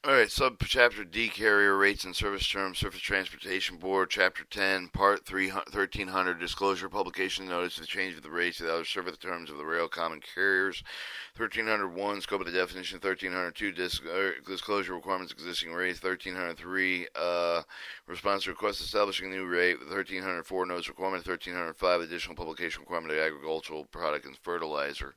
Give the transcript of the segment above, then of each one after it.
All right, Subchapter D, Carrier Rates and Service Terms, Surface Transportation Board, Chapter 10, Part 3, 1300, Disclosure, Publication Notice of the Change of the Rates of the other service terms of the rail common carriers, 1301, Scope of the Definition, 1302, Disclosure Requirements, Existing Rates, 1303, Response to Request Establishing a New Rate, 1304, Notice Requirement, 1305, Additional Publication Requirement of Agricultural Product and Fertilizer.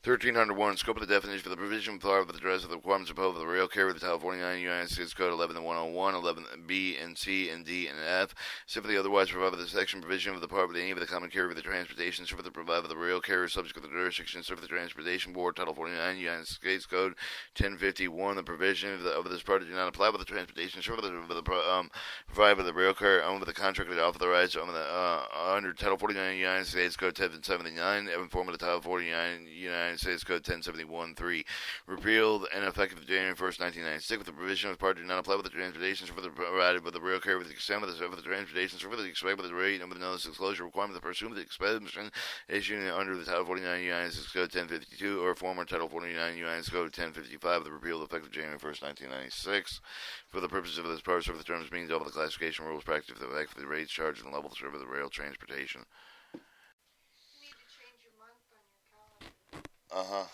1301, Scope of the definition for the provision of the address of the requirements imposed by the rail carrier with the Title 49 United States Code 11-101, 11B and C and D and F, specifically otherwise provided by the section provision of the part of any of the common carrier with the transportation, so for the provided by the rail carrier subject to the jurisdiction, so for the Transportation Board, Title 49 United States Code 1051, the provision of this part do not apply with the transportation, so for the provided by the rail carrier owned by the contractor authorized under Title 49 United States Code 1079, in form of the Title 49 United States Code 1071-3, repealed and effective January 1st, 1996, with the provision of part do not apply with the transportation for the provided by the rail carrier with the extent of the transportation for the expect with the rate and with the notice disclosure requirement to pursue the expansion issued under the Title 49 United States Code 1052 or former Title 49 United States Code 1055, the repealed effective January 1st, 1996. For the purposes of this part, the terms means all of the classification rules, practice, the effect of the rates charged and level of the rail transportation. Uh-huh.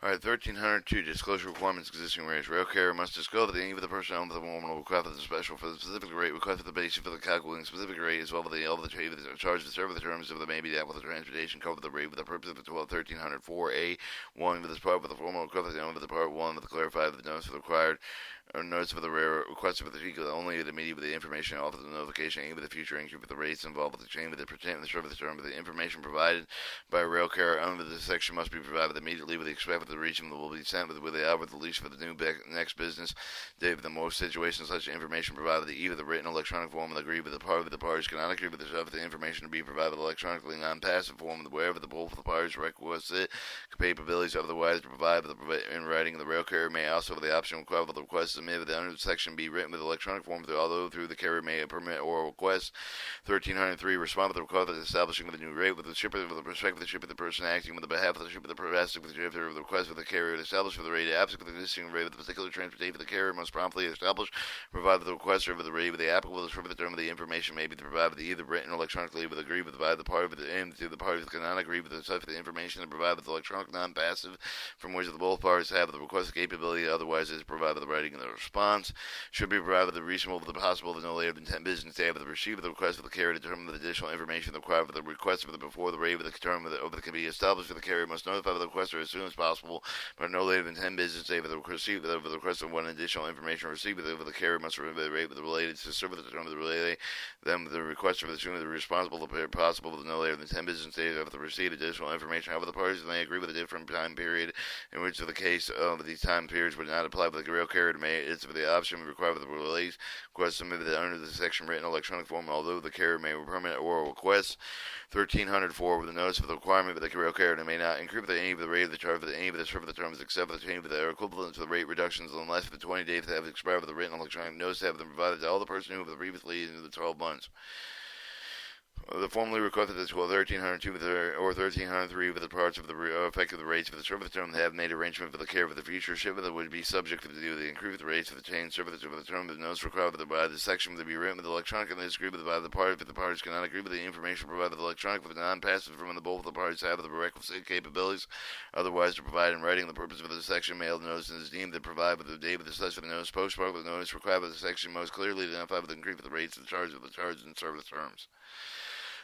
Alright, 1302, disclosure requirements existing rates. Rail carrier must disclose that any of the personnel with the woman will request the special for the specific rate, request for the basis for the calculating specific rate, as well as all of the charge to serve the terms of the maybe that with the transportation cover the rate with the purpose of the 1304A1 with this part with the formal equivalent with the part 1 with the clarified with the notice of the required or notice of the rare request for the fee only the media with the information offer the notification any with the future increase with the rates involved with the chain with the pretend the service term with the information provided by a rail carrier under this section must be provided immediately with the expect with the region that will be sent with the hour with the lease for the new next business day with the most situations such information provided with either the written or electronic form and agree with the parties cannot agree with the information to be provided electronically non-passive form wherever the both of the parties requisite capabilities otherwise provided in writing the rail carrier may also have the option of require the request submitted the under section be written with electronic form although through the carrier may permit oral request. 1303 respond with the request establishing with a new rate with the shipper with the respect of the shipper the person acting with the behalf of the shipper the progressive with the shipper of the request of the carrier to establish for the rate absent with the existing rate with the particular transportation for the carrier must promptly establish provide the requester with the rate with the applicable for the term of the information may be provided with either written or electronically with agree with by the party with the end to the parties cannot agree with the type of the information and provide with the electronic non-passive from which the both parties have the requested capability otherwise is provided with the writing of the response should be provided with the reasonable with the possible of no later than 10 business days with the receipt of the request of the carrier to determine the additional information required for the request of the before the rate of the term of the can be established for the carrier must notify the requester as soon as possible but no later than 10 business days with the receipt of the request of one additional information received with the carrier must remember the rate with the related to serve the term of the relay then the requester for the sooner the responsible the possible with no later than 10 business days after the receipt of additional information however the parties may agree with a different time period in which the case of these time periods would not apply for the rail carrier to may it's for the option required for the release request submitted under the section written electronic form although the carrier may permit oral request 1304 with the notice of the requirement of the rail carrier may not increase any of the rate of the charge of any of the serve of the terms except for the change of the equivalent to the rate reductions unless for the 20 days that have expired with the written electronic notice have been provided to all the person who have previously in the 12 months. The formally requested as well 1302 or 1303 with the parts of the effect of the rates for the service term that have made arrangement for the care of the future shipment that would be subject to the increased rates of the chain service of the term of the notice required by the section to be written with electronic and disagree with by the party if the parties cannot agree with the information provided with electronic with the non-passive from the both of the parties have the requisite capabilities otherwise to provide in writing the purpose of the section mailed notice and is deemed to provide with the date with the such for the notice postmarked with the notice required by the section most clearly identified with the increase of the rates and charge of the charge and service terms.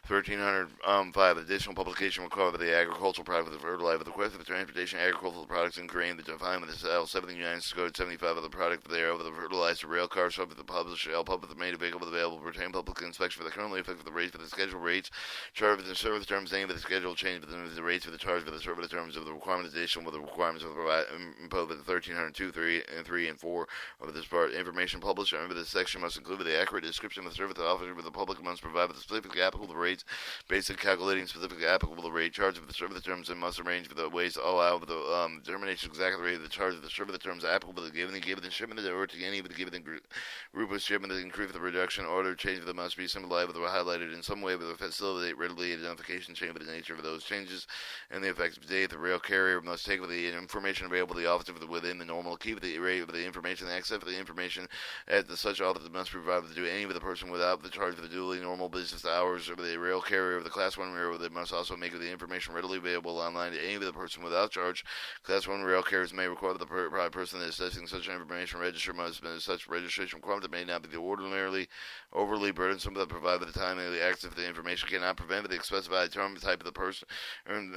1305 additional publication required for the agricultural product with the fertilizer with the request of the transportation agricultural products and grain that define with the L7 of the United States Code 75 of the product thereof with the fertilizer rail car subject to the published shall public made available pertain public inspection for the currently effective the rates for the schedule rates charge with the service terms named with the schedule change with the rates for the charge for the service terms of the requirements additional with the requirements of the imposed with the 1302 3 and 4 of this part information published under this section must include the accurate description of the service offered with the public must provide with the specific applicable rates rates, basic calculating specific applicable rate, charge of the serve of the terms, and must arrange for the ways to allow the determination of exact rate of the charge of the serve of the terms applicable to the given shipment or to any of the given group of shipment that increase the reduction order change that must be symbolized or highlighted in some way with a facilitate readily identification chain with the nature of those changes and the effective date. The rail carrier must take with the information available to the officer within the normal keep the rate of the information except for the information at the such officer must be provided to any of the person without the charge of the duly normal business hours of the rail carrier of the Class 1 railroad. They must also make the information readily available online to any of the person without charge. Class 1 rail carriers may require the private person that is assessing such information register must be such registration requirement that may not be the ordinarily overly burdensome but provide by the time of the acts if the information cannot prevent the specified term type of the person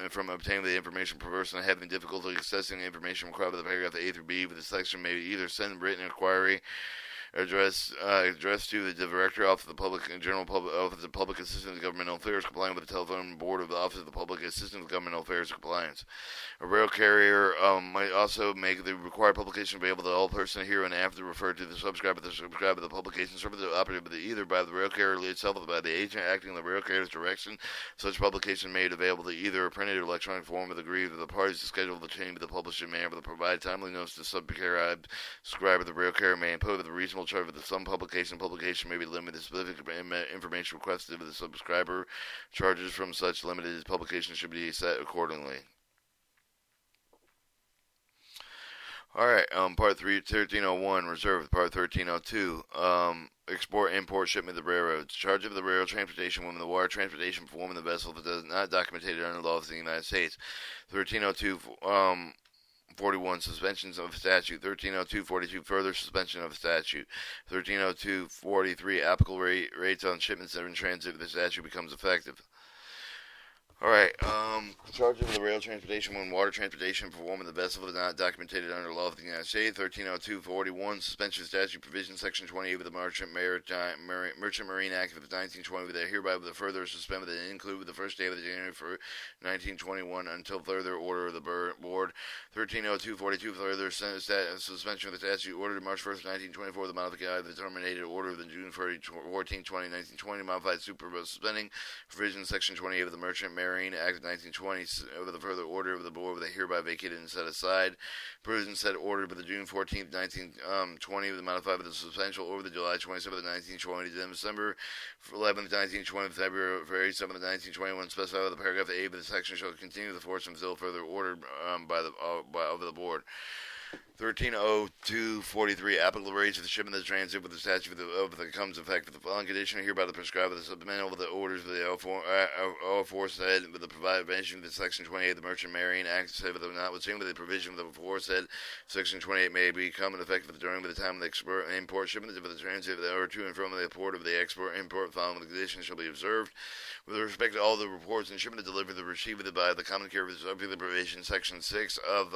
from obtaining the information per person having difficulty accessing the information required by the paragraph A through B. With the section may either send written inquiry addressed to the Director, Office of the Public and General Public Office of Public Assistance of Governmental Affairs, complying with the Telephone Board of the Office of the Public Assistance of Governmental Affairs compliance. A rail carrier might also make the required publication available to all persons here and after referred to the subscriber to the publication service operated either by the rail carrier itself or by the agent acting in the rail carrier's direction. Such publication made available to either a printed or electronic form with agreed with the parties to schedule the chain with the publishing manner to provide timely notice to subscriber. The rail carrier may impose the reasonable charge of the some publication may be limited to specific information requested of the subscriber. Charges from such limited publication should be set accordingly. Alright, Part 3, 1301, reserved. Part 1302, export, import, shipment of the railroads. Charge of the rail transportation when the water transportation performing the vessel that does not documented under laws of the United States. 1302, 41, suspensions of statute. 1302, 42, further suspension of statute. 1302, 43, applicable rates on shipments that are in transit if the statute becomes effective. Alright, charge of the rail transportation when water transportation performing the vessel is not documented under law of the United States. 1302-41, suspension statute provision, section 28 of the Merchant Marine Act of 1920, that hereby with the further suspended and include with the first day of the January for 1921 until further order of the board. 1302-42, further suspension of the statute ordered March 1st, 1924, the modified the terminated order of the June 14, 1920, modified super suspending provision, section 28 of the Merchant Marine Act of 1920, over the further order of the board that hereby vacated and set aside. Provision set ordered by the June 14th, 1920, with the modified with the substantial over the July 27th, 1920, to December 11th, 1920, February 7th, 1921, specified with the paragraph A of the section shall continue the force until further ordered over the board. 1302-43, applicable rates of the shipment of the transit with the statute of the comes effect with the following condition hereby the prescribed with the submittal of the orders of the aforesaid with the provision of the section 28 of the Merchant Marine Act, say with the notwithstanding with the provision of the aforesaid section 28 may become in effect during the time of the export and import shipment of the transit or to and from the port of the export import following the conditions shall be observed. With respect to all the reports and shipment delivered the received by the common carrier of the provision section 6 of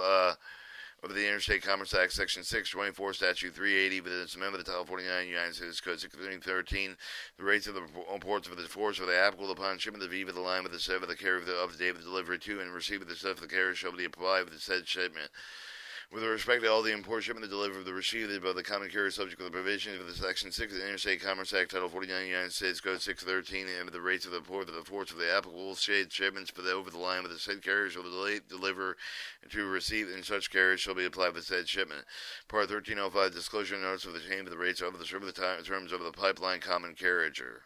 the Interstate Commerce Act, Section 624, Statute 380, with its amendment to Title 49, United States Code 1613, the rates of the imports of the force of the applicable upon shipment of the line with the set of the carrier of the date of the delivery to and receipt of the set of the carrier shall be applied with the said shipment. With respect to all the import, shipment, the delivery of the received by the common carrier subject to the provision of the Section 6 of the Interstate Commerce Act, Title 49, United States Code 613, and the rates of the port of the force of the applicable shipments for the over the line with the said carrier shall deliver to receive and such carriers shall be applied with said shipment. Part 1305, disclosure notice of the change of the rates of the terms of the pipeline common carriager.